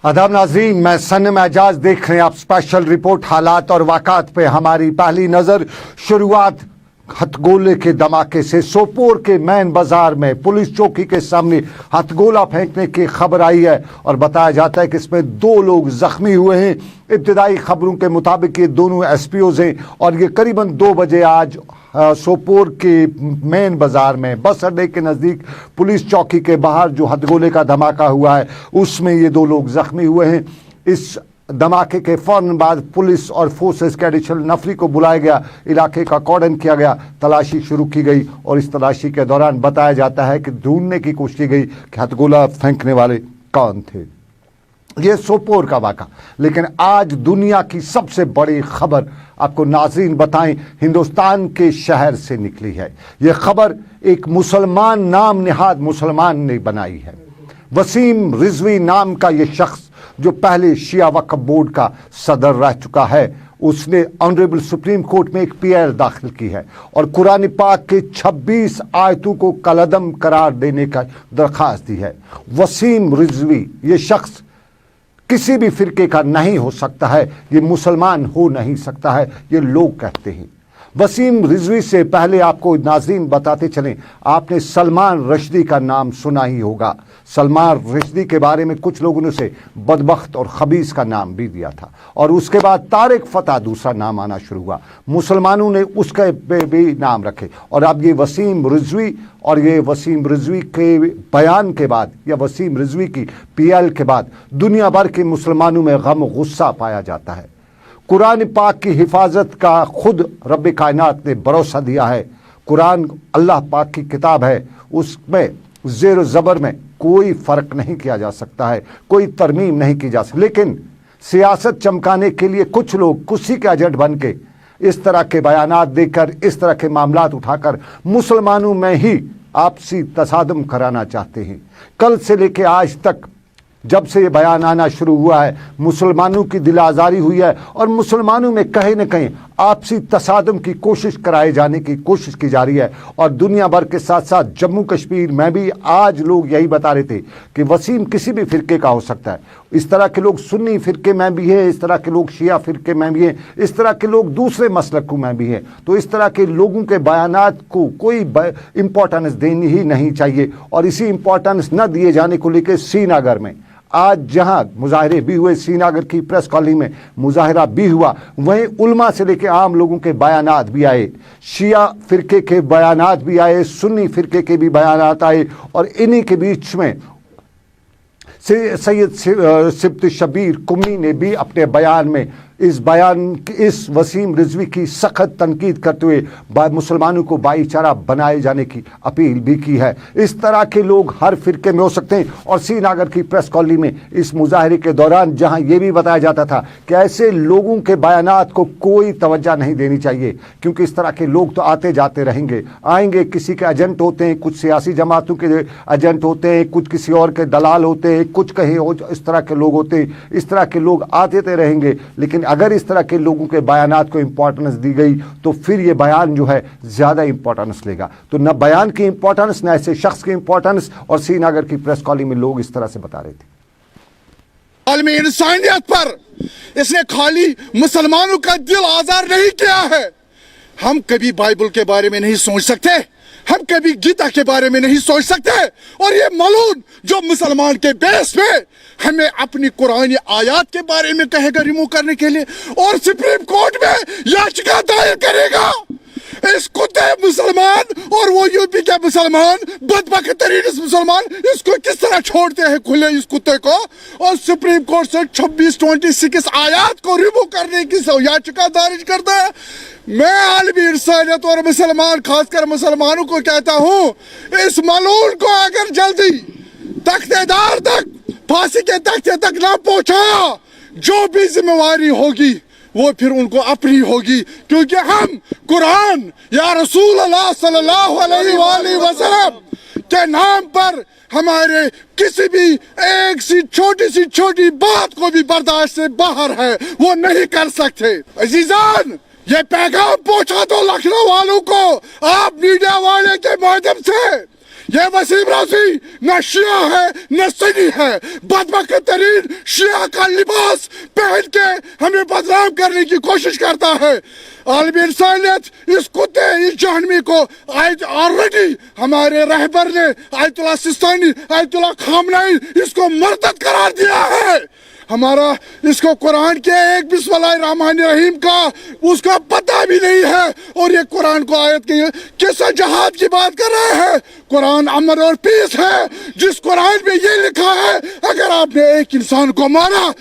आदाब नाज़रीन, मैं सनम एजाज देख रहे हैं आप स्पेशल रिपोर्ट हालात और वाक़ात पे। हमारी पहली नज़र शुरुआत हथगोले के धमाके से। सोपोर के मैन बाजार में पुलिस चौकी के सामने हथगोला फेंकने की खबर आई है और बताया जाता है कि इसमें 2 लोग जख्मी हुए हैं। इब्तिदाई खबरों के मुताबिक ये दोनों एसपीओज हैं और ये करीबन 2 बजे आज सोपोर के मेन बाजार में बस अड्डे के नज़दीक पुलिस चौकी के बाहर जो हथगोले का धमाका हुआ है उसमें ये 2 लोग जख्मी हुए हैं। इस धमाके के फौरन बाद पुलिस और फोर्सेस के एडिशनल नफरी को बुलाया गया, इलाके का कॉर्डन किया गया, तलाशी शुरू की गई और इस तलाशी के दौरान बताया जाता है कि ढूंढने की कोशिश की गई कि हथगोला फेंकने वाले कौन थे। ये सोपोर का वाक़ा, लेकिन आज दुनिया की सबसे बड़ी खबर आपको नाज़रीन बताएं, हिंदुस्तान के शहर से निकली है। ये खबर एक मुसलमान नाम निहाद मुसलमान ने बनाई है। वसीम रिजवी नाम का ये शख्स जो पहले शिया वक्फ बोर्ड का सदर रह चुका है, उसने ऑनरेबल सुप्रीम कोर्ट में एक पीएल दाखिल की है और कुरान पाक के 26 आयतों को कलअदम करार देने का दरख्वास्त दी है। वसीम रिजवी ये शख्स किसी भी फिरके का नहीं हो सकता है, ये मुसलमान हो नहीं सकता है, ये लोग कहते हैं। वसीम रिजवी से पहले आपको नाज़रीन बताते चलें, आपने सलमान रश्दी का नाम सुना ही होगा। सलमान रश्दी के बारे में कुछ लोगों ने उसे बदबख्त और खबीस का नाम भी दिया था और उसके बाद तारिक फतह दूसरा नाम आना शुरू हुआ। मुसलमानों ने उसके भी नाम रखे और अब ये वसीम रिजवी और ये वसीम रिजवी के बयान के बाद या वसीम रिजवी की पीएल के बाद दुनिया भर के मुसलमानों में गम गुस्सा पाया जाता है। कुरान पाक की हिफाजत का खुद रब कायनात ने भरोसा दिया है। कुरान अल्लाह पाक की किताब है, उसमें ज़ेर ज़बर में कोई फ़र्क नहीं किया जा सकता है, कोई तरमीम नहीं की जा सकती। लेकिन सियासत चमकाने के लिए कुछ लोग कुर्सी के एजेंट बन के इस तरह के बयानात देकर, इस तरह के मामलात उठाकर मुसलमानों में ही आपसी तसादम कराना चाहते हैं। कल से लेकर आज तक जब से ये बयान आना शुरू हुआ है, मुसलमानों की दिल आज़ारी हुई है और मुसलमानों में कहीं न कहीं आपसी तसादम की कोशिश कराए जाने की कोशिश की जा रही है। और दुनिया भर के साथ साथ जम्मू कश्मीर में भी आज लोग यही बता रहे थे कि वसीम किसी भी फिरके का हो सकता है। इस तरह के लोग सुन्नी फिरके में भी है, इस तरह के लोग शिया फिरके में भी हैं, इस तरह के लोग दूसरे मसलकों में भी हैं। तो इस तरह के लोगों के बयानात को कोई इम्पोर्टेंस देनी ही नहीं चाहिए और इसी इम्पोर्टेंस न दिए जाने को लेकर श्रीनगर में आज जहां मुजाहरे भी हुए, श्रीनगर की प्रेस कॉलोनी में मुजाहरा भी हुआ, वहीं उलमा से लेकर आम लोगों के बयानात भी आए, शिया फिरके के बयानात भी आए, सुन्नी फिरके के भी बयानात आए और इन्हीं के बीच में सैयद सिब्त शबीर कुम्मी ने भी अपने बयान में इस वसीम रिजवी की सख्त तनकीद करते हुए मुसलमानों को भाईचारा बनाए जाने की अपील भी की है। इस तरह के लोग हर फिरके में हो सकते हैं और श्रीनगर की प्रेस कॉलोनी में इस मुजाहरे के दौरान जहां ये भी बताया जाता था कि ऐसे लोगों के बयानात को कोई तवज्जो नहीं देनी चाहिए क्योंकि इस तरह के लोग तो आते जाते रहेंगे, आएंगे, किसी के एजेंट होते हैं, कुछ सियासी जमातों के एजेंट होते हैं, कुछ किसी और के दलाल होते हैं, कुछ कहीं इस तरह के लोग होते हैं। इस तरह के लोग आते रहेंगे, लेकिन अगर इस तरह के लोगों के बयानात को इंपॉर्टेंस दी गई तो फिर ये बयान जो है ज्यादा इंपॉर्टेंस लेगा। तो न बयान की इंपॉर्टेंस न ऐसे शख्स की इंपॉर्टेंस, और श्रीनगर की प्रेस कॉलोनी में लोग इस तरह से बता रहे थे। आलमी इंसानियत पर इसने खाली मुसलमानों का दिल आज़ार नहीं किया है। हम कभी बाइबल के बारे में नहीं सोच सकते, हम कभी गीता के बारे में नहीं सोच सकते और ये मलून जो मुसलमान के बेस पे हमें अपनी कुरानी आयात के बारे में कहेगा रिमूव करने के लिए और सुप्रीम कोर्ट में याचिका दायर करेगा। इस कुत्ते मुसलमान और वो यूपी के मुसलमान बदबख्तरीन इस मुसलमान इसको किस तरह छोड़ते हैं खुले इस कुत्ते को, और सुप्रीम कोर्ट से 26 आयात को रिमूव करने की याचिका दायर करता है। मैं आलमी इंसानियत और मुसलमान खासकर मुसलमानों को कहता हूँ, इस मलून को अगर जल्दी तख्तेदार तक फांसी के तख्ते तक ना पहुंचाया, जो भी जिम्मेवारी होगी वो फिर उनको अपनी होगी, क्योंकि हम कुरान या रसूल अल्लाह सल्लल्लाहु अलैहि वसल्लम के नाम पर हमारे किसी भी एक सी छोटी बात को भी बर्दाश्त से बाहर है, वो नहीं कर सकते। अजीजान, ये पैगाम पहुंचा दो लखनऊ वालों को, आप मीडिया वाले के माध्यम से ये वसीम राजी न शिया है न सुन्नी है, बदबख्त तरीन शिया का लिबास पहन के हमें बदनाम करने की कोशिश करता है। आलमी इंसानियत इस कुत्ते, इस जहन्नमी को ऑलरेडी हमारे रहबर ने आयतुल्लाह सिस्तानी, आयतुल्लाह खामनई इसको मुर्तद करार दिया है। हमारा इसको कुरान के एक बिस्मिल्लाहिर्रहमानिर्रहीम का उसका पता भी नहीं है, और ये कुरान को आयत की किस जहाद की बात कर रहे हैं। कुरान अमन और पीस है, जिस कुरान में ये लिखा है अगर आपने एक इंसान को मारा।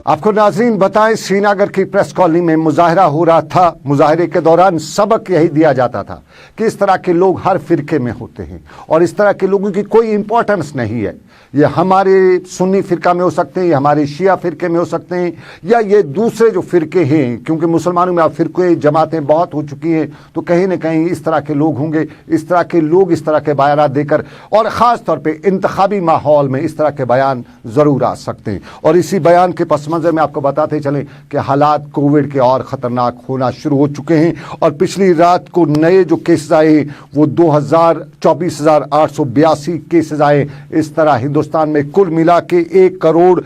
आपको नाज़रीन बताएं, श्रीनगर की प्रेस कॉलोनी में मुजाहरा हो रहा था। मुजाहरे के दौरान सबक यही दिया जाता था कि इस तरह के लोग हर फिरके में होते हैं और इस तरह के लोगों की कोई इंपॉर्टेंस नहीं है। ये हमारे सुन्नी फिरका में हो सकते हैं, ये हमारे शिया फिरके में हो सकते हैं, या ये दूसरे जो फिरके हैं, क्योंकि मुसलमानों में अब फिरके जमातें बहुत हो चुकी हैं, तो कहीं ना कहीं इस तरह के लोग होंगे। इस तरह के लोग इस तरह के बयान देकर, और ख़ास तौर पे इंतखाबी माहौल में इस तरह के बयान ज़रूर आ सकते हैं। और इसी बयान के पस मंज़र में आपको बताते चलें कि हालात कोविड के और ख़तरनाक होना शुरू हो चुके हैं, और पिछली रात को नए जो केसेस आए वो 24,882 केसेस आए। इस तरह हिंदुस्तान में कुल मिला के 1 करोड़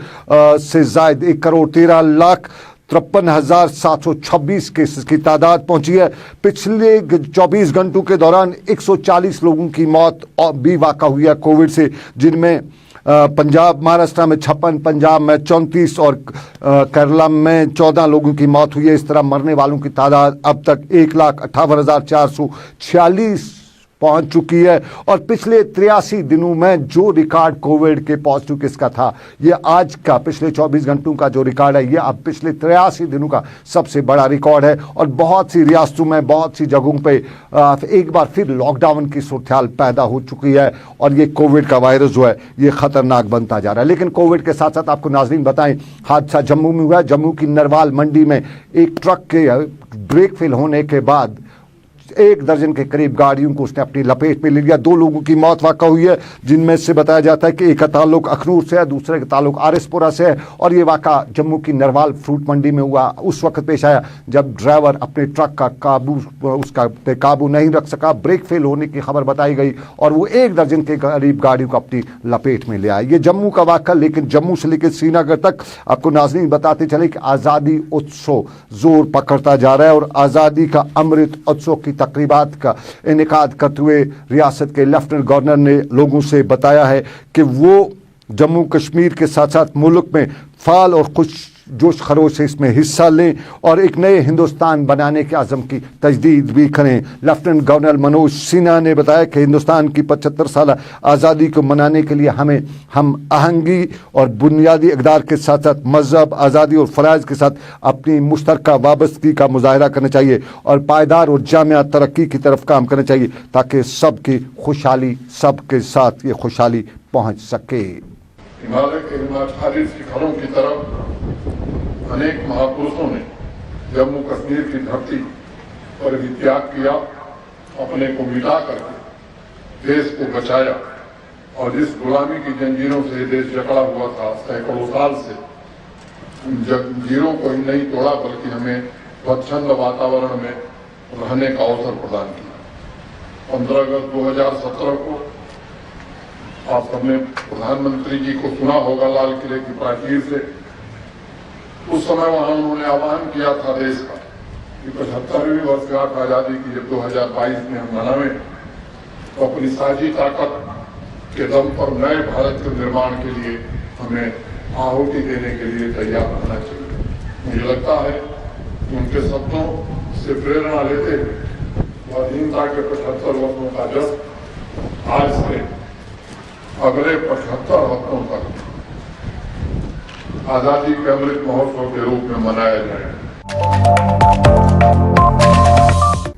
से ज़ायद 1,53,726 केसेस की तादाद पहुंची है। पिछले 24 घंटों के दौरान 140 लोगों की मौत भी वाक़ा हुई है कोविड से, जिनमें पंजाब, महाराष्ट्र में 56, पंजाब में 34 और केरला में 14 लोगों की मौत हुई है। इस तरह मरने वालों की तादाद अब तक 1,58,446 पहुंच चुकी है। और पिछले 83 दिनों में जो रिकॉर्ड कोविड के पॉजिटिव केस का था, ये आज का पिछले 24 घंटों का जो रिकॉर्ड है, ये अब पिछले 83 दिनों का सबसे बड़ा रिकॉर्ड है। और बहुत सी रियासतों में, बहुत सी जगहों पे एक बार फिर लॉकडाउन की सूरत पैदा हो चुकी है, और ये कोविड का वायरस जो है ये खतरनाक बनता जा रहा है। लेकिन कोविड के साथ साथ आपको नाज़रीन बताएं, हादसा जम्मू में हुआ है। जम्मू की नरवाल मंडी में एक ट्रक के ब्रेक फेल होने के बाद 1 दर्जन के करीब गाड़ियों को उसने अपनी लपेट में ले लिया। 2 लोगों की मौत वाक़ा हुई है, जिनमें से बताया जाता है कि एक का ताल्लुक अखनूर से है, दूसरे का ताल्लुक आरिसपुरा से है। और ये वाक़ा जम्मू की नरवाल फ्रूट मंडी में हुआ। उस वक्त पेश आया जब ड्राइवर अपने ट्रक का काबू नहीं रख सका, ब्रेक फेल होने की खबर बताई गई, और वो 1 दर्जन के करीब गाड़ियों को अपनी लपेट में ले आया। ये जम्मू का वाक़ा। लेकिन जम्मू से लेकर श्रीनगर तक आपको नाज़रीन बताते चले कि आज़ादी उत्सव जोर पकड़ता जा रहा है, और आज़ादी का अमृत उत्सव की तकरीबात का इनेकाद करते हुए रियासत के लेफ्टिनेंट गवर्नर ने लोगों से बताया है कि वो जम्मू कश्मीर के साथ साथ मुल्क में फाल और खुश जोश खरोश से इसमें हिस्सा लें और एक नए हिंदुस्तान बनाने के आज़म की तजदीद भी करें। लेफ्टिनेंट गवर्नर मनोज सिन्हा ने बताया कि हिंदुस्तान की 75 साल आज़ादी को मनाने के लिए हम आहंगी और बुनियादी इक़दार के साथ साथ मज़हब, आज़ादी और फ़राइज़ के साथ अपनी मुश्तरका वाबस्तगी का मुज़ाहरा करना चाहिए और पायदार और जामिया तरक्की की तरफ काम करना चाहिए, ताकि सबकी खुशहाली, सबके साथ ये खुशहाली पहुँच सके। हिमालय के हिमाचली शिखरों की तरफ अनेक महापुरुषों ने जम्मू कश्मीर की धरती पर भी त्याग किया, अपने को मिटा करके देश को बचाया, और इस गुलामी की जंजीरों से देश जकड़ा हुआ था सैकड़ों साल से, उन जंजीरों को ही नहीं तोड़ा बल्कि हमें स्वच्छंद वातावरण में रहने का अवसर प्रदान किया। 15 अगस्त 2017 को आप सबने प्रधानमंत्री जी को सुना होगा लाल किले की प्राचीर से। उस समय वहां उन्होंने आह्वान किया था देश का कि 75वीं वर्षगांठ आजादी की जब 2022 में हम मनावें तो अपनी साझी ताकत के दम पर नए भारत के निर्माण के लिए हमें आहुति देने के लिए तैयार रहना चाहिए। मुझे लगता है कि उनके शब्दों से प्रेरणा लेते हुए स्वाधीनता के 75 वर्षों का जश्न आज से अगले 75 हफ्तों तक आजादी के अमृत महोत्सव के रूप में मनाया जाएगा।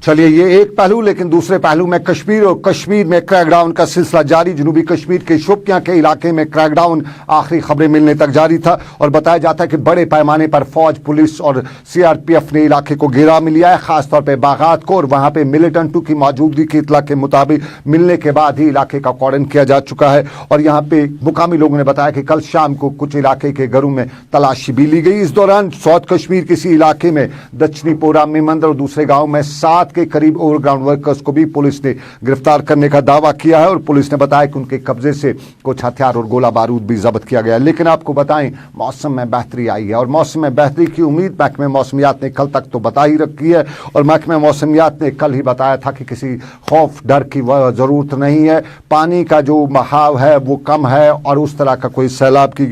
चलिए, ये एक पहलू, लेकिन दूसरे पहलू में कश्मीर में क्रैकडाउन का सिलसिला जारी। जनूबी कश्मीर के शोपियां के इलाके में क्रैकडाउन आखिरी खबरें मिलने तक जारी था और बताया जाता है कि बड़े पैमाने पर फौज, पुलिस और सीआरपीएफ ने इलाके को घेरा में लिया है, खासतौर पर बागात को, और वहां पे मिलिटेंटों की मौजूदगी की इतला के मुताबिक मिलने के बाद ही इलाके का कॉर्डन किया जा चुका है। और यहाँ पे मुकामी लोगों ने बताया कि कल शाम को कुछ इलाके के घरों में तलाशी भी ली गई। इस दौरान साउथ कश्मीर किसी इलाके में दक्षिणी पोरा, मीमंद और दूसरे गाँव में 7 7 के करीब ओवरग्राउंड वर्कर्स को भी पुलिस ने गिरफ्तार करने का दावा किया है और पुलिस ने बताया कि उनके कब्जे से कुछ हथियार और गोला बारूद भी जब्त किया गया। लेकिन आपको बताएं, मौसम में बेहतरी आई है और मौसम में बेहतरी की उम्मीद महकमे मौसमियात ने कल तक तो बता ही रखी है और महकमे मौसमियात ने कल ही बताया था कि किसी खौफ डर की ज़रूरत नहीं है। पानी का जो बहाव है वो कम है और उस तरह का कोई सैलाब की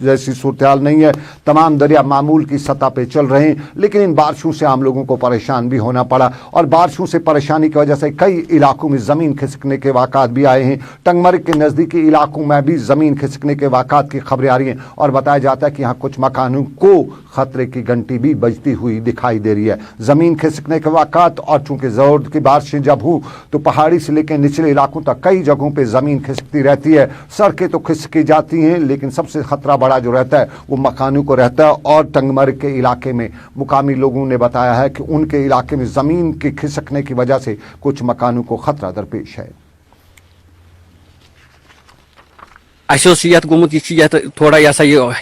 जैसी सूरत हाल नहीं है। तमाम दरिया मामूल की सतह पे चल रहे हैं, लेकिन इन बारिशों से आम लोगों को परेशान भी होना पड़ा और बारिशों से परेशानी की वजह से कई इलाकों में ज़मीन खिसकने के वाक़ात भी आए हैं। टंगमर्ग के नज़दीकी इलाकों में भी ज़मीन खिसकने के वाक़ात की खबरें आ रही हैं और बताया जाता है कि यहाँ कुछ मकानों को खतरे की घंटी भी बजती हुई दिखाई दे रही है। ज़मीन खिसकने के वाक़ात और चूंकि ज़ोर की बारिशें जब हो तो पहाड़ी से लेकर निचले इलाकों तक कई जगहों पर ज़मीन खिसकती रहती है। सड़कें तो खिसकी जाती हैं, लेकिन सबसे खतरा बड़ा जो रहता है वो मकानों को रहता है और टंगमर्ग के इलाके में मुकामी लोगों ने बताया है कि उनके इलाके में ज़मीन के खिसकने की वजह से कुछ मकानों को खतरा दरपेश है। थोड़ा यह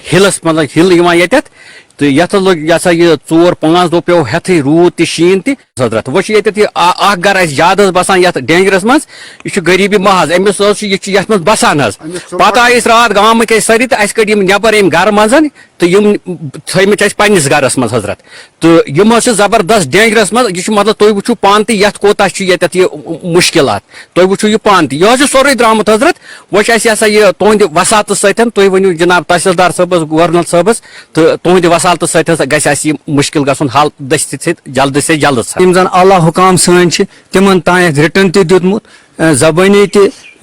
हिलस मतलब हिल तो यथ लोग यह 4-5 दो पे हेथी रूद तो शीन तजरत वो गर ज्यादा बसान ये डेंजरस मज यह गरीबी महज अमिस ये बसान पता रात गाँव के सरी तो अस कड़ नबर गर मज तो थमित पन्नस गरस मज हजरत तो यम जबरदस्त डेंजरस मज यह मतलब तुम वो पान तथ कोता मुश्किलात तुम वो पान तह सोरे द्रामुत हजरत वो यह तुंद वसात सतन तुम वनु जनाब तहसीलदार सबस गवर्नर सबस तो तुंद वसात सत गि मुश्किल गसन हल दस्त जल्द से जल्द जन आला हुकाम सन तिमन तान रिटर्न तुतमुत जबानी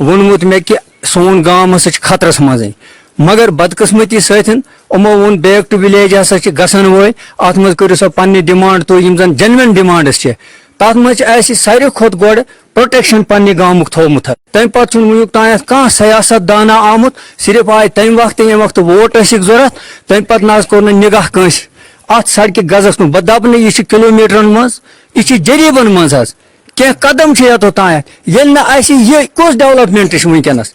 वोनमुत मे कि सोन गाँव हसा खतरस मज मगर बदकिस्मती समो वोन बैक टू विलेज हसा गसन वो अत मज करो सा पन्नी डिमांड तो जन जेन्युइन डिमांड्स तथ मज सारे खोत गोड़ प्रोटेक्शन पन्ने गामुक थोमुत तम पे वुक तान कह सियासत दाना आमुत सिर्फ आय तम वक्त ये वक्त वोट जरूरत तम पे न कोर निगाह कंस अत सड़क गजस बह दप यह किलोमीटरन मज यह जरीबन मज कह कदम यो तान ये कस डेवलपमेंट वनकस।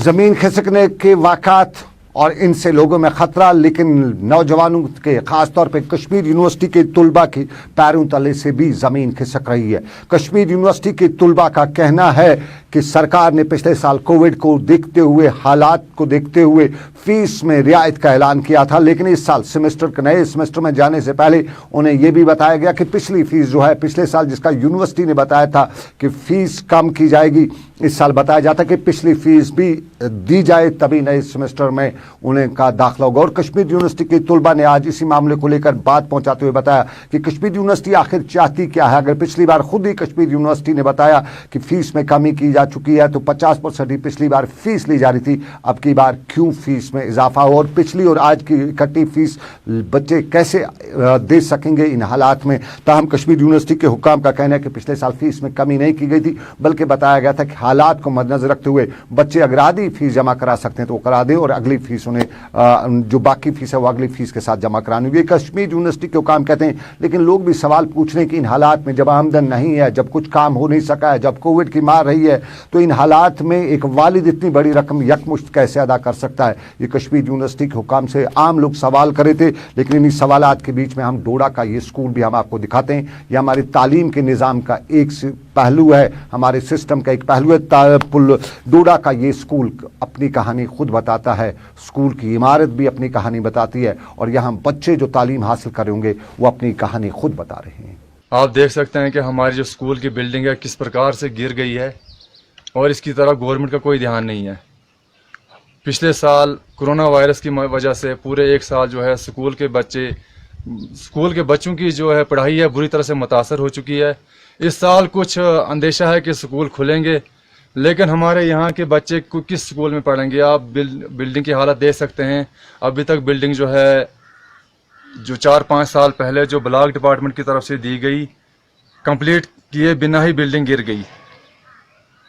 ज़मीन खिसकने के वाक़ात और इनसे लोगों में खतरा, लेकिन नौजवानों के खास तौर पे कश्मीर यूनिवर्सिटी के तुलबा की पैरों तले से भी ज़मीन खिसक रही है। कश्मीर यूनिवर्सिटी के तुलबा का कहना है कि सरकार ने पिछले साल कोविड को देखते हुए, हालात को देखते हुए फीस में रियायत का ऐलान किया था, लेकिन इस साल सेमेस्टर के नए सेमेस्टर में जाने से पहले उन्हें यह भी बताया गया कि पिछली फीस जो है पिछले साल जिसका यूनिवर्सिटी ने बताया था कि फीस कम की जाएगी, इस साल बताया जाता है कि पिछली फीस भी दी जाए तभी नए सेमेस्टर में उन्हें का दाखिला होगा। और कश्मीर यूनिवर्सिटी के तुलबा ने आज इसी मामले को लेकर बात पहुंचाते हुए बताया कि कश्मीर यूनिवर्सिटी आखिर चाहती क्या है। अगर पिछली बार खुद ही कश्मीर यूनिवर्सिटी ने बताया कि फीस में कमी की जा चुकी है तो 50% ही पिछली बार फीस ली जा रही थी, अब की बार क्यों फीस में इजाफा हो और पिछली और आज की इकट्ठी फीस बच्चे कैसे दे सकेंगे इन हालात में। ताहम कश्मीर यूनिवर्सिटी के हुक्काम का कहना है कि पिछले साल फीस में कमी नहीं की गई थी, बल्कि बताया गया था कि हालात को मद्देनजर रखते हुए बच्चे अगर आधी फीस जमा करा सकते हैं तो वो करा दें और अगली फीस उन्हें जो बाकी फीस है वो अगली फीस के साथ जमा करानी होगी। कश्मीर यूनिवर्सिटी के हुक्काम कहते हैं, लेकिन लोग भी सवाल पूछ रहे हैं कि इन हालात में जब आमदन नहीं है, जब कुछ काम हो नहीं सका है, जब कोविड की मार रही है, तो इन हालात में एक वालिद इतनी बड़ी रकम यकमुश्त कैसे अदा कर सकता है। ये कश्मीर यूनिवर्सिटी के हुक्काम से आम लोग सवाल करे थे, लेकिन इन सवालात के बीच में हम डोडा का ये स्कूल भी हम आपको दिखाते हैं। ये हमारे तालीम के निज़ाम का एक पहलू है, हमारे सिस्टम का एक पहलू है। डोडा का ये स्कूल अपनी कहानी खुद बताता है, स्कूल की इमारत भी अपनी कहानी बताती है और यहाँ बच्चे जो तालीम हासिल करेंगे वो अपनी कहानी खुद बता रहे हैं। आप देख सकते हैं कि हमारी जो स्कूल की बिल्डिंग है किस प्रकार से गिर गई है और इसकी तरफ गवर्नमेंट का कोई ध्यान नहीं है। पिछले साल कोरोना वायरस की वजह से पूरे एक साल जो है स्कूल के बच्चों की जो है पढ़ाई है बुरी तरह से मुतासर हो चुकी है। इस साल कुछ अंदेशा है कि स्कूल खुलेंगे, लेकिन हमारे यहाँ के बच्चे किस स्कूल में पढ़ेंगे। आप बिल्डिंग की हालत देख सकते हैं, अभी तक बिल्डिंग जो है जो 4-5 साल पहले जो ब्लॉक डिपार्टमेंट की तरफ से दी गई कंप्लीट किए बिना ही बिल्डिंग गिर गई।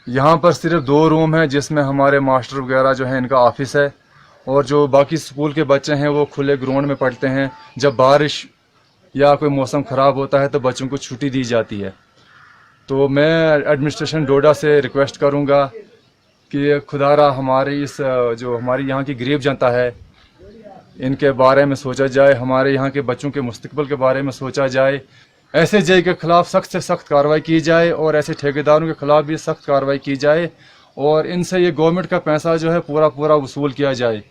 यहाँ पर सिर्फ 2 रूम है जिसमें हमारे मास्टर वगैरह जो है इनका ऑफिस है और जो बाकी स्कूल के बच्चे हैं वो खुले ग्राउंड में पढ़ते हैं। जब बारिश या कोई मौसम ख़राब होता है तो बच्चों को छुट्टी दी जाती है। तो मैं एडमिनिस्ट्रेशन डोडा से रिक्वेस्ट करूँगा कि खुदारा हमारी इस जो हमारी यहाँ की गरीब जनता है इनके बारे में सोचा जाए, हमारे यहाँ के बच्चों के मुस्तकबिल के बारे में सोचा जाए। ऐसे जे के खिलाफ सख्त से सख्त कार्रवाई की जाए और ऐसे ठेकेदारों के खिलाफ भी सख्त कार्रवाई की जाए और इनसे ये गवर्नमेंट का पैसा जो है पूरा पूरा वसूल किया जाए।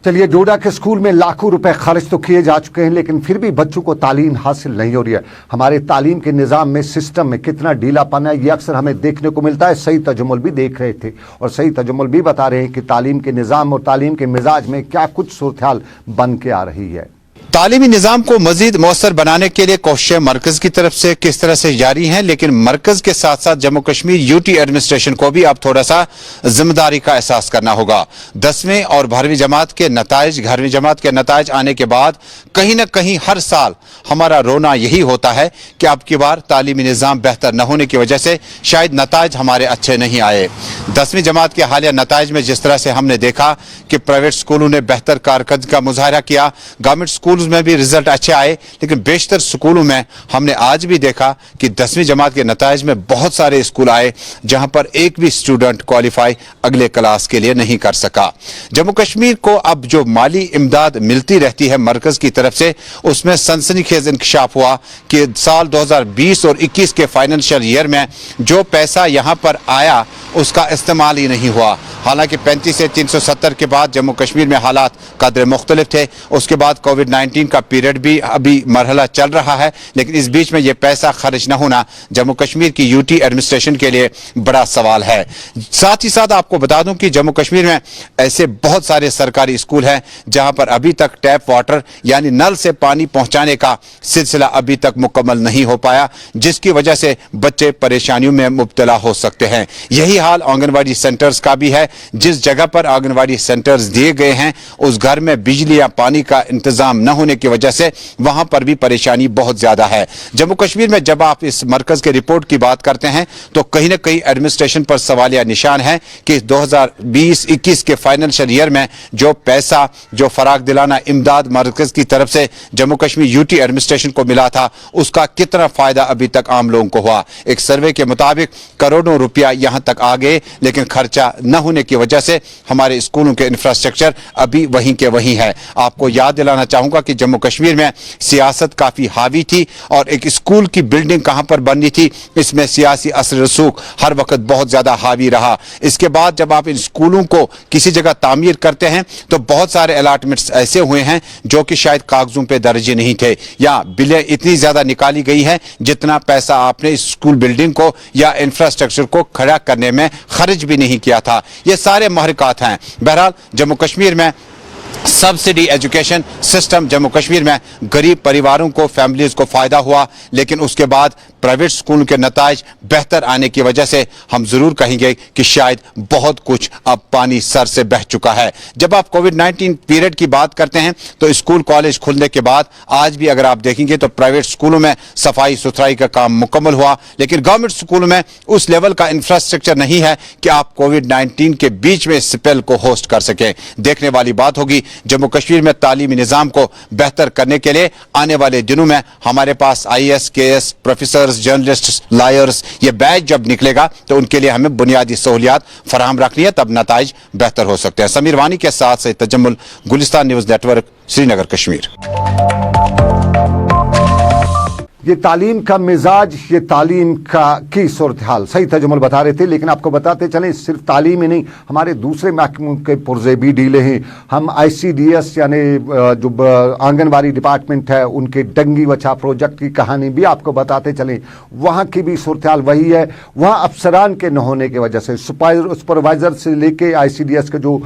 चलिए, डोडा के स्कूल में लाखों रुपए खर्च तो किए जा चुके हैं, लेकिन फिर भी बच्चों को तालीम हासिल नहीं हो रही है। हमारे तालीम के निज़ाम में, सिस्टम में कितना ढीलापन है, ये अक्सर हमें देखने को मिलता है। सही तजम्मुल भी देख रहे थे और सही तजम्मुल भी बता रहे हैं कि तालीम के निज़ाम और तालीम के मिजाज में क्या कुछ सूरत-ए-हाल बन के आ रही है। तालीमी निज़ाम को मजीद मौसर बनाने के लिए कोशिशें मरकज की तरफ से किस तरह से जारी हैं, लेकिन मरकज के साथ साथ जम्मू कश्मीर यूटी एडमिनिस्ट्रेशन को भी अब थोड़ा सा जिम्मेदारी का एहसास करना होगा। 10वीं और 12वीं जमात के नताइज, 11वीं जमात के नताइज आने के बाद कहीं ना कहीं हर साल हमारा रोना यही होता है कि अब की बार तालीमी निज़ाम बेहतर न होने की वजह से शायद नताइज हमारे अच्छे नहीं आए। 10वीं जमात के हालिया नताइज में जिस तरह से हमने देखा कि प्राइवेट स्कूलों ने बेहतर कारकर्दगी का मुजाहरा किया, गवर्नमेंट स्कूल में भी रिजल्ट अच्छे आए, लेकिन बेशतर स्कूलों में हमने आज भी देखा कि 10वीं जमात के नताइज में बहुत सारे स्कूल आए जहां पर एक भी स्टूडेंट क्वालिफाई अगले क्लास के लिए नहीं कर सका। जम्मू कश्मीर को अब जो माली इमदाद मिलती रहती है मरकज की तरफ से, उसमें सनसनीखेज इंकशाफ हुआ कि साल 2020 और 21 के फाइनेंशियल ईयर में जो पैसा यहां पर आया उसका इस्तेमाल ही नहीं हुआ। हालांकि 35 से 370 के बाद जम्मू कश्मीर में हालात कदर मुख्तलिफ थे। उसके बाद कोविड-19 का पीरियड भी अभी मरहला चल रहा है, लेकिन इस बीच में यह पैसा खर्च न होना जम्मू कश्मीर की यूटी एडमिनिस्ट्रेशन के लिए बड़ा सवाल है। साथ ही साथ आपको बता दूं कि जम्मू कश्मीर में ऐसे बहुत सारे सरकारी स्कूल हैं जहां पर अभी तक टैप वाटर यानी नल से पानी पहुंचाने का सिलसिला अभी तक मुकम्मल नहीं हो पाया, जिसकी वजह से बच्चे परेशानियों में मुब्तला हो सकते हैं। यही हाल आंगनवाड़ी सेंटर्स का भी है। जिस जगह पर आंगनवाड़ी सेंटर्स दिए गए हैं उस घर में बिजली या पानी का इंतजाम न होने की वजह से वहां पर भी परेशानी बहुत ज्यादा है। जम्मू कश्मीर में जब आप इस मरकज के रिपोर्ट की बात करते हैं तो कहीं ना कहीं एडमिनिस्ट्रेशन पर सवालिया निशान है कि 2020-21 के फाइनेंशियल ईयर में जो पैसा, जो फराग दिलाना इमदाद मरकज की तरफ से जम्मू कश्मीर यूटी एडमिनिस्ट्रेशन को मिला था, उसका कितना फायदा अभी तक आम लोगों को हुआ। एक सर्वे के मुताबिक करोड़ों रुपया यहां तक आ गए, लेकिन खर्चा न होने की वजह से हमारे स्कूलों के इंफ्रास्ट्रक्चर अभी वहीं के वहीं है। आपको याद दिलाना चाहूंगा कि जम्मू कश्मीर में सियासत काफी हावी थी और एक स्कूल की बिल्डिंग कहां पर बननी थी, इसमें सियासी असर रसूख हर वक्त बहुत ज्यादा हावी रहा। इसके बाद जब आप इन स्कूलों को किसी जगह तामीर करते हैं तो बहुत सारे अलॉटमेंट्स ऐसे हुए हैं जो कि शायद कागजों पे दर्ज नहीं थे, या बिलें इतनी ज्यादा निकाली गई है जितना पैसा आपने इस स्कूल बिल्डिंग को या इंफ्रास्ट्रक्चर को खड़ा करने में खर्च भी नहीं किया था। ये सारे महरकात हैं। बहरहाल जम्मू कश्मीर में subsidy education system, Jammu Kashmir में गरीब परिवारों को, फैमिलीज को फायदा हुआ, लेकिन उसके बाद प्राइवेट स्कूल के नताइज बेहतर आने की वजह से हम जरूर कहेंगे कि शायद बहुत कुछ अब पानी सर से बह चुका है। जब आप कोविड-19 पीरियड की बात करते हैं तो स्कूल कॉलेज खुलने के बाद आज भी अगर आप देखेंगे तो प्राइवेट स्कूलों में सफाई सुथराई का काम मुकम्मल हुआ, लेकिन गवर्नमेंट स्कूलों में उस लेवल का इंफ्रास्ट्रक्चर नहीं है कि आप कोविड-19 के बीच में इस स्पेल को होस्ट कर सकें। देखने वाली बात होगी जम्मू कश्मीर में तालीमी निज़ाम को बेहतर करने के लिए आने वाले दिनों में हमारे पास IAS, KS, professor, journalist, lawyers, ये बैच जब निकलेगा तो उनके लिए हमें बुनियादी सहूलियात फराहम रखनी है, तब नताइज बेहतर हो सकते हैं। समीर वानी के साथ से तजम्मुल, गुलिस्तान न्यूज़ नेटवर्क, श्रीनगर, कश्मीर। ये तालीम का मिजाज, ये तालीम की सूरत हाल सही तजम्मुल बता रहे थे, लेकिन आपको बताते चलें सिर्फ तालीम ही नहीं, हमारे दूसरे महकमों के पुर्जे भी ढीले हैं। हम ICDS यानी जो आंगनबाड़ी डिपार्टमेंट है उनके डंगी वछा प्रोजेक्ट की कहानी भी आपको बताते चलें, वहाँ की भी सूरत हाल वही है। वहाँ अफसरान के न होने की वजह से, सुपरवाइज़र से लेके ICDS के जो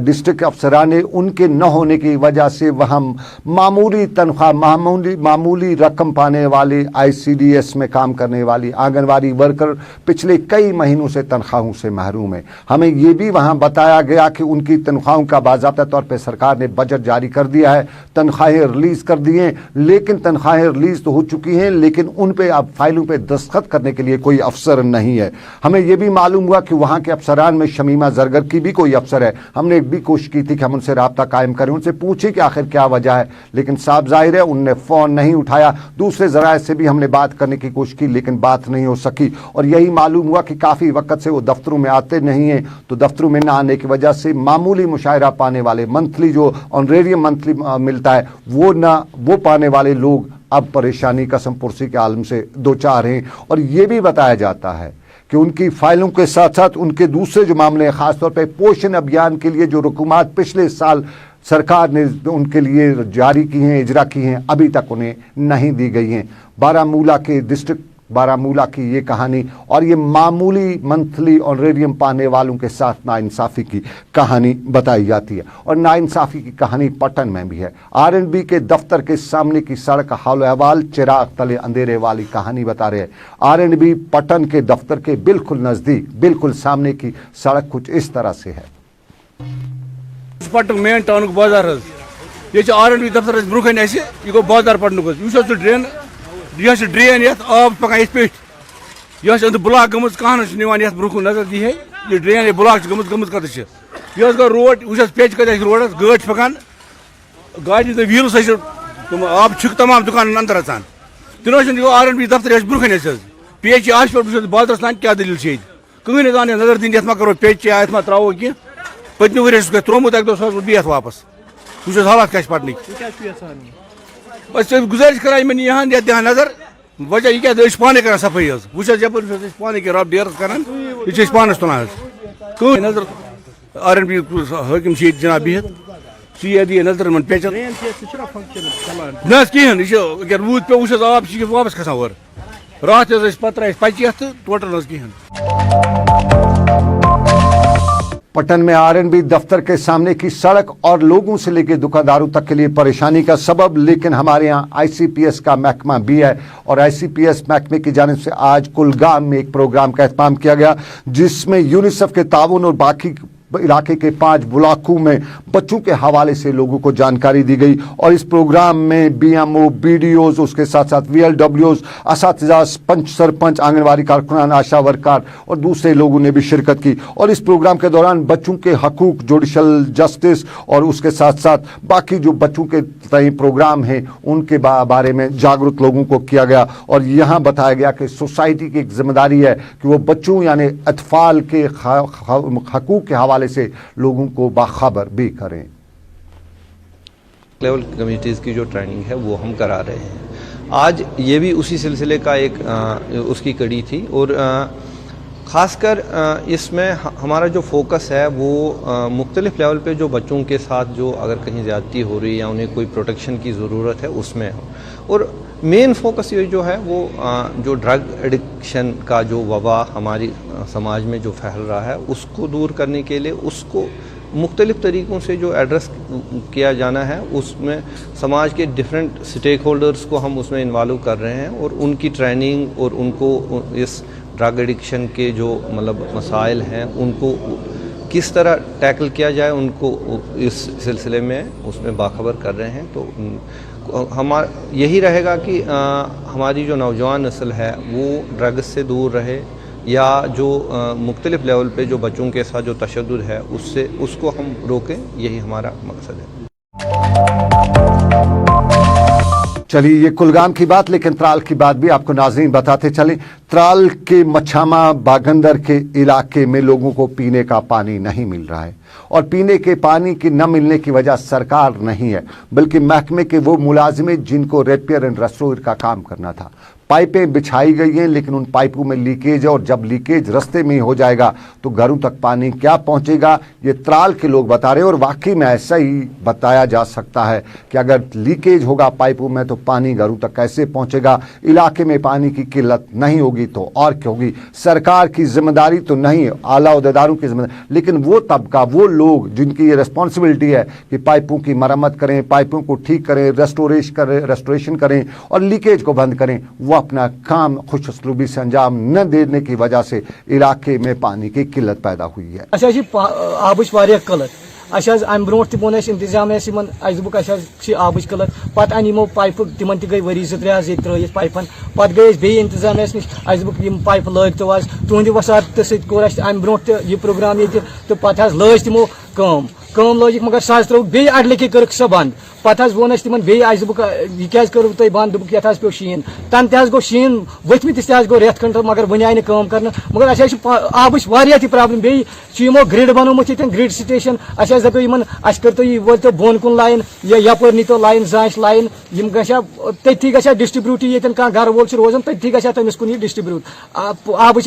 डिस्ट्रिक्ट अफसरान है उनके न होने की वजह से वहाँ मामूली तनख्वाह, मामूली रकम पाने वाले ICDS में काम करने वाली आंगनवाड़ी वर्कर पिछले कई महीनों से तनख्वाहों से महरूम है। हमें यह भी वहां बताया गया कि उनकी तनख्वाहों का बाज़ाब्ता तौर पर सरकार ने बजट जारी कर दिया है, तनख्वाहें रिलीज कर दी हैं, लेकिन तनख्वाहें रिलीज तो हो चुकी हैं, लेकिन उन पे अब फाइलों पे दस्तखत करने के लिए कोई अफसर नहीं है। हमें यह भी मालूम हुआ कि वहां के अफसरान में शमीमा जरगर की भी कोई अफसर है। हमने एक भी कोशिश की थी कि हम उनसे राब्ता कायम करें, उनसे पूछे कि आखिर क्या वजह है, लेकिन साफ जाहिर है उनने फोन नहीं उठाया। दूसरे जरा पंचायत से भी हमने बात करने की कोशिश की लेकिन बात नहीं हो सकी और यही मालूम हुआ कि काफ़ी वक्त से वो दफ्तरों में आते नहीं हैं, तो दफ्तरों में ना आने की वजह से मामूली मुशायरा पाने वाले मंथली जो ऑनरेरियम मंथली मिलता है वो पाने वाले लोग अब परेशानी कसम पुरसी के आलम से दो चार हैं। और ये भी बताया जाता है कि उनकी फाइलों के साथ साथ उनके दूसरे जो मामले हैं, खासतौर पे पोषण अभियान के लिए जो रकूमात पिछले साल सरकार ने उनके लिए जारी की हैं, इजरा की हैं, अभी तक उन्हें नहीं दी गई हैं। बारामूला के डिस्ट्रिक्ट बारामूला की ये कहानी और ये मामूली मंथली ऑनरेरियम पाने वालों के साथ नाइंसाफ़ी की कहानी बताई जाती है। और नाइंसाफ़ी की कहानी पटन में भी है। आरएनबी के दफ्तर के सामने की सड़क का हाल अहवाल चिराग तले अंधेरे वाली कहानी बता रहे हैं। आरएनबी पटन के दफ्तर के बिल्कुल नज़दीक बिल्कुल सामने की सड़क कुछ इस तरह से है। पटन मेन टाउन बाजार ये आरएनबी दफ्तर ब्रोकन यह गो बाजार पटन ड्रेन यह ड्रेन ये आब पकान पे यह ब्लॉक गम कहान ब्रोह नजर दी है ये ड्रेन ये ब्लॉक गम कत यह गो रोड वो पेच कत रोड गाड़ पकान गाड़ी तो व्हील तुम आब छुक तमाम दुकान अंदर अचान तीन आरएनबी दफ्तर ब्रोकन पेच आज पे बाजार तान क्या दलील कहीं आन नजर दिन ये करो पेच ये त्रो कह पत्म वर्ष त्रोमुत एक दो बिहत वापस वो हालात क्या पटन गुजारिश करा यहाँ ध्यान नजर वजह यह क्या पाने कर सफाई वो जपर पाने के रब डेरस कर यह पानस तुलान कहीं नजर आरएनबी हाकिम जनाब बिहत सी दिए नजर मन पेचन न कहें यह रूद पे वो आब वापस खसान और रात पत्र पचि तो टोटल न कहें। पटन में आरएनबी दफ्तर के सामने की सड़क और लोगों से लेकर दुकानदारों तक के लिए परेशानी का सबब, लेकिन हमारे यहाँ आईसीपीएस का महकमा भी है और आईसीपीएस महकमे की जानिब से आज कुलगाम में एक प्रोग्राम का एहतमाम किया गया जिसमें यूनिसेफ के ताउन और बाकी इलाके के 5 ब्लॉकों में बच्चों के हवाले से लोगों को जानकारी दी गई। और इस प्रोग्राम में बीएमओ, बीडीओज, उसके साथ साथ वीएलडब्ल्यूज, असातिज़ा, पंच, सरपंच, आंगनवाड़ी कारकुनान, आशा वर्कर और दूसरे लोगों ने भी शिरकत की। और इस प्रोग्राम के दौरान बच्चों के हकूक, जुडिशल जस्टिस और उसके साथ साथ बाकी जो बच्चों के तय प्रोग्राम हैं उनके बारे में जागरूक लोगों को किया गया। और यहाँ बताया गया कि सोसाइटी की एक जिम्मेदारी है कि वो बच्चों यानी अतफाल के हकूक के हवाले से लोगों को बाखबर भी करें। लेवल कम्युनिटीज़ की जो ट्रेनिंग है वो हम करा रहे हैं। आज ये भी उसी सिलसिले का एक उसकी कड़ी थी और ख़ासकर इसमें हमारा जो फोकस है वो मुख्तलिफ लेवल पे जो बच्चों के साथ जो अगर कहीं ज़्यादती हो रही है या उन्हें कोई प्रोटेक्शन की ज़रूरत है उसमें हो। और मेन फोकस ये जो है वो जो ड्रग एडिक्शन का जो वबा हमारी समाज में जो फैल रहा है उसको दूर करने के लिए उसको मुख्तलिफ तरीक़ों से जो एड्रेस किया जाना है उसमें समाज के डिफरेंट स्टेक होल्डर्स को हम उसमें इन्वॉल्व कर रहे हैं और उनकी ट्रेनिंग और उनको इस ड्रग एडिक्शन के जो मतलब मसाइल हैं उनको किस तरह टैकल किया जाए उनको इस सिलसिले में उसमें बाखबर कर रहे हैं। तो हमारा यही रहेगा कि हमारी जो नौजवान नस्ल है वो ड्रग्स से दूर रहे या जो मुख्तलिफ लेवल पे जो बच्चों के साथ जो तशद्दुद है उससे उसको हम रोकें, यही हमारा मकसद है। चलिए ये कुलगाम की बात, लेकिन त्राल की बात भी आपको नाज़रीन बताते चलें। त्राल के मछामा बागंदर के इलाके में लोगों को पीने का पानी नहीं मिल रहा है और पीने के पानी की न मिलने की वजह सरकार नहीं है बल्कि महकमे के वो मुलाजिम जिनको रिपेयर एंड रेस्टोर का काम करना था। पाइपें बिछाई गई हैं लेकिन उन पाइपों में लीकेज है और जब लीकेज रास्ते में हो जाएगा तो घरों तक पानी क्या पहुंचेगा, ये त्राल के लोग बता रहे हैं। और वाकई में ऐसा ही बताया जा सकता है कि अगर लीकेज होगा पाइपों में तो पानी घरों तक कैसे पहुंचेगा। इलाके में पानी की किल्लत नहीं होगी तो और क्या होगी। सरकार की जिम्मेदारी तो नहीं है, आला अहदेदारों की जिम्मेदारी, लेकिन वो तबका, वो लोग जिनकी ये रिस्पॉन्सिबिलिटी है कि पाइपों की मरम्मत करें, पाइपों को ठीक करें, रेस्टोरेशन करें और लीकेज को बंद करें, वो अपना काम खुश उसलूबी से अंजाम न देने की वजह से इलाके में पानी की किल्लत पैदा हुई है। आबच कलत अम ब्रो तोन इंतजाम आबच कलत पत अनो पाइप तिमन गई वरी 2-3 त्रत पाइपन पत गई बे इंतजाम नश पाइप लग आज तुंद वसात सर अम ब्रो यह प्रोग्राम ये तो पत लज तमो कम लजिक मगर सह त्रो बे अडल कर सह बंद पत वोन तिमन बे आज दोक यह क्या करो तुम बंद दोक ये पे शीन तन गो शीन वथमिस गो रेत खंड मगर वन आय कम कर मगर आब प्रॉब्लम बेमो ग्रिड बनोमुत ये ग्रिड स्टेशन दपन कर वो बोन कुन लाइन या यपर नीतो लाइन जांच लाइन तथी ग डिस्ट्रीब्यूट ये गर वोल रोजान तथी ग तमिस कुन डिस्ट्रीब्यूट आब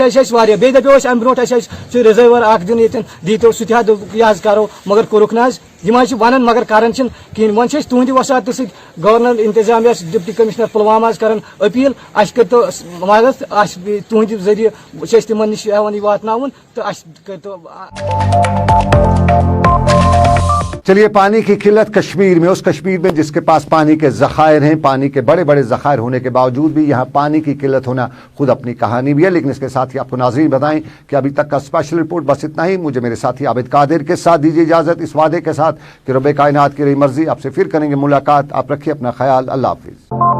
बे दपो अम ब्रो रिजर्वर दिन ये दीतो सह यह करो मगर कोरुक ना वन मगर कर कहें वन तुंद वसात गवर्नर इंतजामिया डिप्टी कमिश्नर पुलवामा कर अपील कर तो मदद तुंद जरिए तिमन नश वातना तो चलिए, पानी की किल्लत कश्मीर में, उस कश्मीर में जिसके पास पानी के ज़खायर हैं, पानी के बड़े बड़े ज़खायर होने के बावजूद भी यहाँ पानी की किल्लत होना खुद अपनी कहानी भी है। लेकिन इसके साथ ही आपको नाज़रीन बताएं कि अभी तक का स्पेशल रिपोर्ट बस इतना ही। मुझे मेरे साथी आबिद कादिर के साथ दीजिए इजाज़त, इस वादे के साथ कि रब्बे कायनात की रही मर्जी। आपसे फिर करेंगे मुलाकात। आप रखिए अपना ख्याल। अल्लाह हाफिज़।